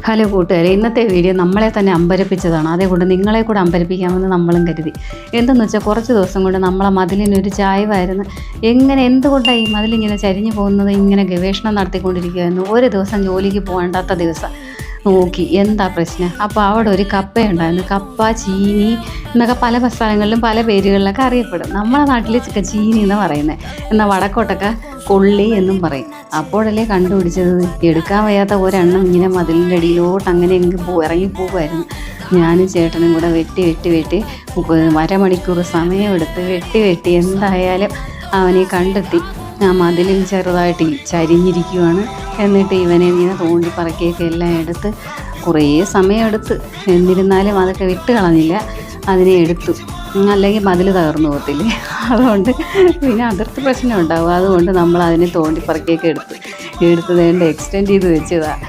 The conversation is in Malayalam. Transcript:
ഹലോ കൂട്ടുകാരെ, ഇന്നത്തെ വീഡിയോ നമ്മളെ തന്നെ അമ്പരപ്പിച്ചതാണ്. അതേകൊണ്ട് നിങ്ങളെ കൂടെ അമ്പരപ്പിക്കാമെന്ന് നമ്മളും കരുതി. എന്തെന്ന് വെച്ചാൽ കുറച്ച് ദിവസം കൊണ്ട് നമ്മളെ മതിലിനൊരു ചായ്വായിരുന്നു. എന്തുകൊണ്ടാണ് ഈ മതിലിങ്ങനെ ചരിഞ്ഞു പോകുന്നത് ഇങ്ങനെ ഗവേഷണം നടത്തിക്കൊണ്ടിരിക്കുകയായിരുന്നു. ഒരു ദിവസം ജോലിക്ക് പോകണ്ടാത്ത ദിവസം നോക്കി എന്താ പ്രശ്നം. അപ്പോൾ അവിടെ ഒരു കപ്പയുണ്ടായിരുന്നു. കപ്പ, ചീനി എന്നൊക്കെ പല സ്ഥലങ്ങളിലും പല പേരുകളിലൊക്കെ അറിയപ്പെടും. നമ്മുടെ നാട്ടിൽ ചീനി എന്ന് പറയുന്നത്, എന്നാൽ വടക്കോട്ടൊക്കെ കൊള്ളി എന്നും പറയും. അപ്പോഴല്ലേ കണ്ടുപിടിച്ചത് എടുക്കാൻ വയ്യാത്ത ഒരെണ്ണം ഇങ്ങനെ മതിലിൻ്റെ അടിയിലോട്ട് അങ്ങനെ ഇറങ്ങി പോകുമായിരുന്നു. ഞാനും ചേട്ടനും കൂടെ വെട്ടി അരമണിക്കൂർ സമയമെടുത്ത് വെട്ടി എന്തായാലും അവനെ കണ്ടെത്തി. ആ മതിലിൽ ചെറുതായിട്ട് ചരിഞ്ഞിരിക്കുവാണ്. എന്നിട്ട് ഇവനെ ഇങ്ങനെ തോണ്ടി പറക്കിയൊക്കെ എല്ലാം എടുത്ത് കുറേ സമയമെടുത്ത്, എന്നിരുന്നാലും അതൊക്കെ വിട്ട് കളഞ്ഞില്ല. അതിനെ എടുത്തു, അല്ലെങ്കിൽ മതിൽ തകർന്നു പോകത്തില്ലേ. അതുകൊണ്ട് പിന്നെ അതിർത്തി പ്രശ്നം ഉണ്ടാവും. അതുകൊണ്ട് നമ്മൾ അതിനെ തോണ്ടി പറക്കിയൊക്കെ എടുത്ത് വേണ്ട എക്സ്റ്റെൻഡ് ചെയ്ത് വെച്ചതാണ്.